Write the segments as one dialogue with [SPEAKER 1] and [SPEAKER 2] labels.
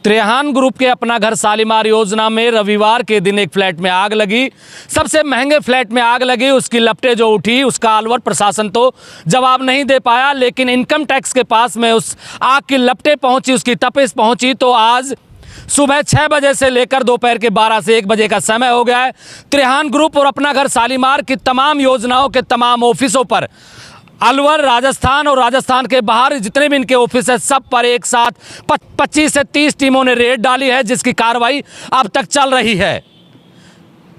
[SPEAKER 1] Trehan group के अपना घर शालीमार योजना में रविवार के दिन एक फ्लैट में आग लगी। सबसे महंगे फ्लैट में आग लगी, उसकी लपटें जो उठी उसका अलवर प्रशासन तो जवाब नहीं दे पाया, लेकिन इनकम टैक्स के पास में उस आग की लपटें पहुंची, उसकी तपिश पहुंची। तो आज सुबह 6 बजे से लेकर दोपहर के 12 से 1 बजे का समय हो गया है। त्रेहान ग्रुप और अपना घर शालीमार की तमाम योजनाओं के तमाम ऑफिसों पर अलवर, राजस्थान और राजस्थान के बाहर जितने भी इनके ऑफिस है सब पर एक साथ 25 से 30 टीमों ने रेड डाली है, जिसकी कार्रवाई अब तक चल रही है।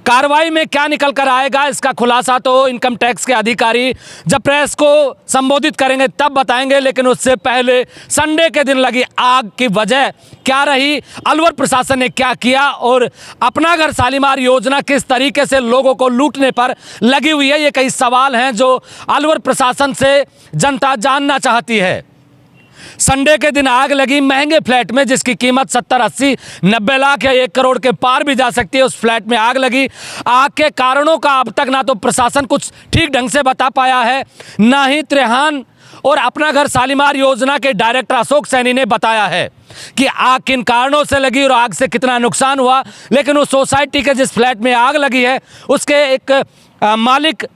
[SPEAKER 1] कार्रवाई में क्या निकल कर आएगा इसका खुलासा तो इनकम टैक्स के अधिकारी जब प्रेस को संबोधित करेंगे तब बताएंगे, लेकिन उससे पहले संडे के दिन लगी आग की वजह क्या रही, अलवर प्रशासन ने क्या किया और अपना घर शालीमार योजना किस तरीके से लोगों को लूटने पर लगी हुई है, ये कई सवाल हैं जो अलवर प्रशासन से जनता जानना चाहती है। संडे के दिन आग लगी महंगे फ्लैट में, जिसकी कीमत 70, 80, 90 लाख या 1 करोड़ के पार भी जा सकती है। उस फ्लैट में आग लगी। आग के कारणों का अब तक ना तो प्रशासन कुछ ठीक ढंग से बता पाया है, ना ही त्रेहान और अपना घर शालीमार योजना के डायरेक्टर अशोक सैनी ने बताया है कि आग किन कारणों से लगी और आग से कितना नुकसान हुआ। लेकिन उस सोसाइटी के जिस फ्लैट में आग लगी है उसके एक मालिक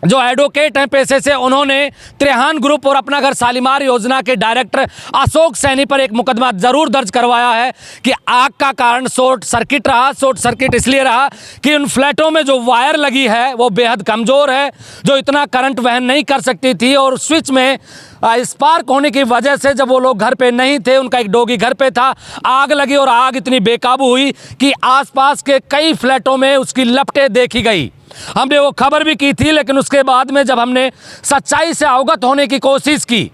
[SPEAKER 1] जो एडवोकेट हैं पेशे से, उन्होंने त्रेहान ग्रुप और अपना घर शालीमार योजना के डायरेक्टर अशोक सैनी पर एक मुकदमा जरूर दर्ज करवाया है कि आग का कारण शॉर्ट सर्किट रहा। शॉर्ट सर्किट इसलिए रहा कि उन फ्लैटों में जो वायर लगी है वो बेहद कमज़ोर है, जो इतना करंट वहन नहीं कर सकती थी, और स्विच में स्पार्क होने की वजह से जब वो लोग घर पे नहीं थे, उनका एक डॉगी घर पे था, आग लगी और आग इतनी बेकाबू हुई कि आसपास के कई फ्लैटों में उसकी लपटें देखी गई। हमने वो खबर भी की थी, लेकिन उसके बाद में जब हमने सच्चाई से अवगत होने की कोशिश की,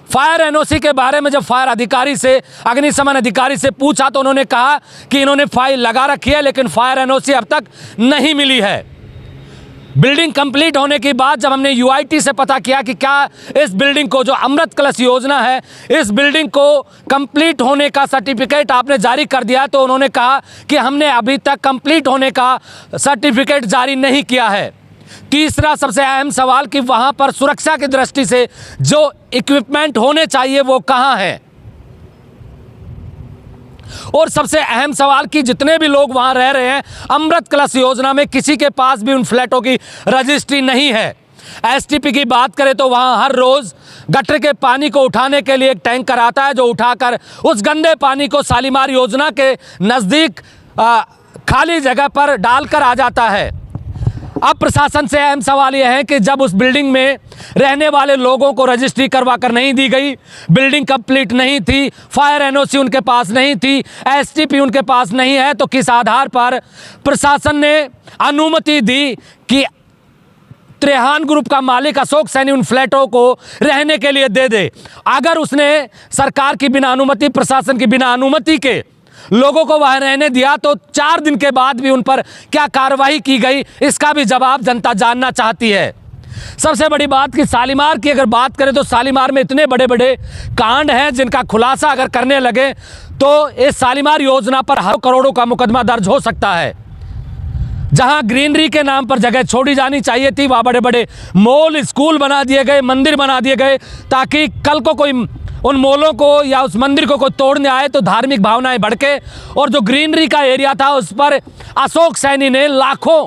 [SPEAKER 1] फायर एनओसी के बारे में जब फायर अधिकारी से, अग्निशमन अधिकारी से पूछा तो उन्होंने कहा कि इन्होंने फाइल लगा रखी है, लेकिन फायर एनओसी अब तक नहीं मिली है। बिल्डिंग कंप्लीट होने के बाद जब हमने यूआईटी से पता किया कि क्या इस बिल्डिंग को, जो अमृत कलश योजना है, इस बिल्डिंग को कंप्लीट होने का सर्टिफिकेट आपने जारी कर दिया, तो उन्होंने कहा कि हमने अभी तक कंप्लीट होने का सर्टिफिकेट जारी नहीं किया है। तीसरा सबसे अहम सवाल कि वहाँ पर सुरक्षा की दृष्टि से जो इक्विपमेंट होने चाहिए वो कहाँ है, और सबसे अहम सवाल कि जितने भी लोग वहां रह रहे हैं अमृत कलश योजना में किसी के पास भी उन फ्लैटों की रजिस्ट्री नहीं है। एसटीपी की बात करें तो वहां हर रोज गटर के पानी को उठाने के लिए एक टैंकर आता है, जो उठाकर उस गंदे पानी को शालीमार योजना के नज़दीक खाली जगह पर डालकर आ जाता है। अब प्रशासन से अहम सवाल यह है कि जब उस बिल्डिंग में रहने वाले लोगों को रजिस्ट्री करवा कर नहीं दी गई, बिल्डिंग कंप्लीट नहीं थी, फायर एनओसी उनके पास नहीं थी, एसटीपी उनके पास नहीं है, तो किस आधार पर प्रशासन ने अनुमति दी कि त्रेहान ग्रुप का मालिक अशोक सैनी उन फ्लैटों को रहने के लिए दे दे। अगर उसने सरकार की बिना अनुमति, प्रशासन की बिना अनुमति के लोगों को वहां रहने दिया, तो 4 दिन के बाद भी उन पर क्या कार्रवाई की गई, इसका भी जवाब जनता जानना चाहती है। सबसे बड़ी बात कि शालीमार की अगर बात करें तो शालीमार में इतने बड़े बड़े कांड हैं जिनका खुलासा अगर करने लगे तो इस शालीमार योजना पर हर करोड़ों का मुकदमा दर्ज हो सकता है। जहां ग्रीनरी के नाम पर जगह छोड़ी जानी चाहिए थी, वहां बड़े बड़े मॉल, स्कूल बना दिए गए, मंदिर बना दिए गए, ताकि कल को कोई उन मॉलों को या उस मंदिर को कोई तोड़ने आए तो धार्मिक भावनाएं भड़के। और जो ग्रीनरी का एरिया था उस पर अशोक सैनी ने लाखों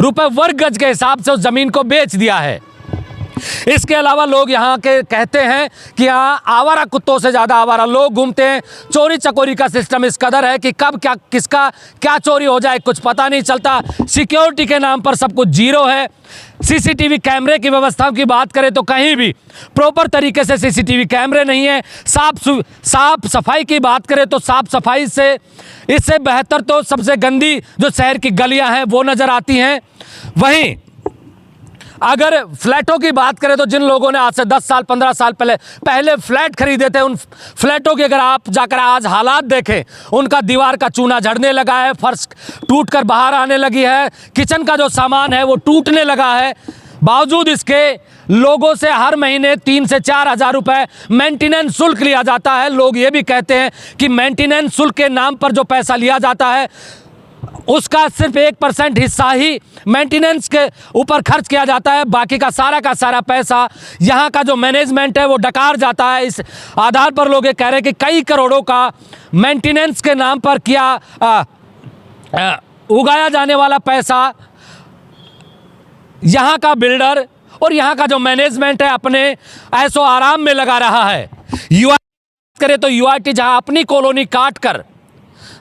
[SPEAKER 1] रुपए वर्ग गज के हिसाब से उस जमीन को बेच दिया है। इसके अलावा लोग यहाँ के कहते हैं कि यहाँ आवारा कुत्तों से ज़्यादा आवारा लोग घूमते हैं। चोरी चकोरी का सिस्टम इस कदर है कि कब क्या किसका क्या चोरी हो जाए कुछ पता नहीं चलता। सिक्योरिटी के नाम पर सब कुछ जीरो है। सीसीटीवी कैमरे की व्यवस्था की बात करें तो कहीं भी प्रॉपर तरीके से सीसीटीवी कैमरे नहीं है। साफ सफाई की बात करें तो साफ सफाई से इससे बेहतर तो सबसे गंदी जो शहर की गलियां हैं वो नज़र आती हैं। वहीं अगर फ्लैटों की बात करें तो जिन लोगों ने आज से 10 साल 15 साल पहले फ्लैट खरीदे थे, उन फ्लैटों की अगर आप जाकर आज हालात देखें, उनका दीवार का चूना झड़ने लगा है, फर्श टूटकर बाहर आने लगी है, किचन का जो सामान है वो टूटने लगा है। बावजूद इसके लोगों से हर महीने 3 से 4 हज़ार रुपये मेंटेनेंस शुल्क लिया जाता है। लोग ये भी कहते हैं कि मेंटेनेंस शुल्क के नाम पर जो पैसा लिया जाता है उसका सिर्फ 1% हिस्सा ही मेंटेनेंस के ऊपर खर्च किया जाता है। बाकी का सारा पैसा यहाँ का जो मैनेजमेंट है वो डकार जाता है। इस आधार पर लोग ये कह रहे हैं कि कई करोड़ों का मेंटेनेंस के नाम पर किया उगाया जाने वाला पैसा यहाँ का बिल्डर और यहाँ का जो मैनेजमेंट है अपने ऐसो आराम में लगा रहा है। यूआईटी करे तो यूआईटी जहाँ अपनी कॉलोनी काट कर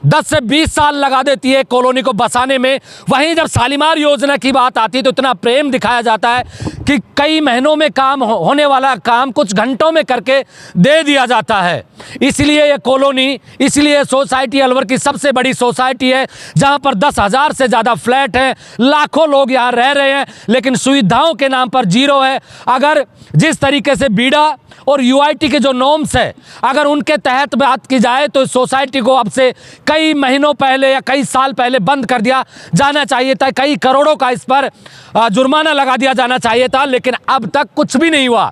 [SPEAKER 1] 10 से 20 साल लगा देती है कॉलोनी को बसाने में, वहीं जब शालीमार योजना की बात आती है तो इतना प्रेम दिखाया जाता है कि कई महीनों में काम होने वाला काम कुछ घंटों में करके दे दिया जाता है। इसलिए ये कॉलोनी, इसलिए सोसाइटी अलवर की सबसे बड़ी सोसाइटी है, जहां पर 10,000 से ज़्यादा फ्लैट हैं, लाखों लोग यहाँ रह रहे हैं, लेकिन सुविधाओं के नाम पर जीरो है। अगर जिस तरीके से बीड़ा और यूआईटी के जो नॉर्म्स है अगर उनके तहत बात की जाए तो इस सोसाइटी को अब से कई महीनों पहले या कई साल पहले बंद कर दिया जाना चाहिए था। कई करोड़ों का इस पर जुर्माना लगा दिया जाना चाहिए था, लेकिन अब तक कुछ भी नहीं हुआ।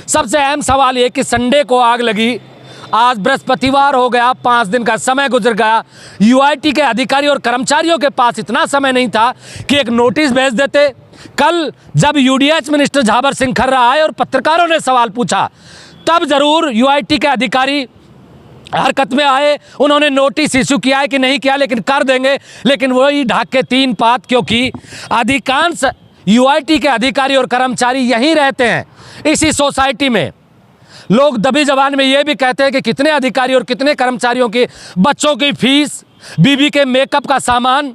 [SPEAKER 1] सबसे अहम सवाल ये कि संडे को आग लगी, आज बृहस्पतिवार हो गया, 5 दिन का समय गुजर गया। यूआईटी के अधिकारी और कर्मचारियों के पास इतना समय नहीं था कि एक नोटिस भेज देते। कल जब यूडीएच मिनिस्टर झाबर सिंह खर्रा आए और पत्रकारों ने सवाल पूछा तब जरूर यूआईटी के अधिकारी हरकत में आए, उन्होंने नोटिस इशू किया है कि नहीं किया, लेकिन कर देंगे, लेकिन वही ढाक के 3 पात, क्योंकि अधिकांश यूआईटी के अधिकारी और कर्मचारी यहीं रहते हैं इसी सोसाइटी में। लोग दबी जबान में ये भी कहते हैं कि कितने अधिकारी और कितने कर्मचारियों की बच्चों की फीस, बीबी के मेकअप का सामान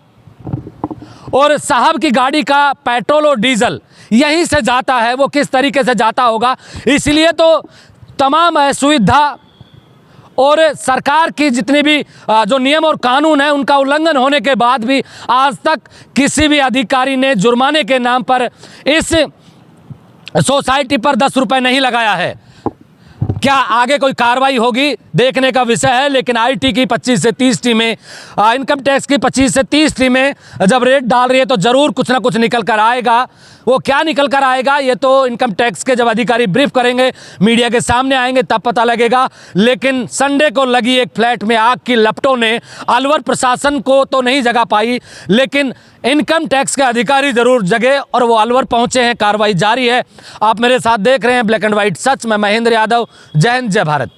[SPEAKER 1] और साहब की गाड़ी का पेट्रोल और डीजल यहीं से जाता है, वो किस तरीके से जाता होगा। इसलिए तो तमाम सुविधा और सरकार की जितनी भी जो नियम और कानून है उनका उल्लंघन होने के बाद भी आज तक किसी भी अधिकारी ने जुर्माने के नाम पर इस सोसाइटी पर 10 रुपये नहीं लगाया है। क्या आगे कोई कार्रवाई होगी देखने का विषय है, लेकिन आईटी की 25 से 30 टीमें, इनकम टैक्स की 25 से 30 टीमें जब रेड डाल रही है तो ज़रूर कुछ ना कुछ निकल कर आएगा। वो क्या निकल कर आएगा ये तो इनकम टैक्स के जब अधिकारी ब्रीफ करेंगे, मीडिया के सामने आएंगे तब पता लगेगा। लेकिन संडे को लगी एक फ्लैट में आग की लपटों ने अलवर प्रशासन को तो नहीं जगा पाई, लेकिन इनकम टैक्स के अधिकारी ज़रूर जगे और वो अलवर पहुंचे हैं। कार्रवाई जारी है। आप मेरे साथ देख रहे हैं ब्लैक एंड व्हाइट सच। मैं महेंद्र यादव। जय हिंद, जय भारत।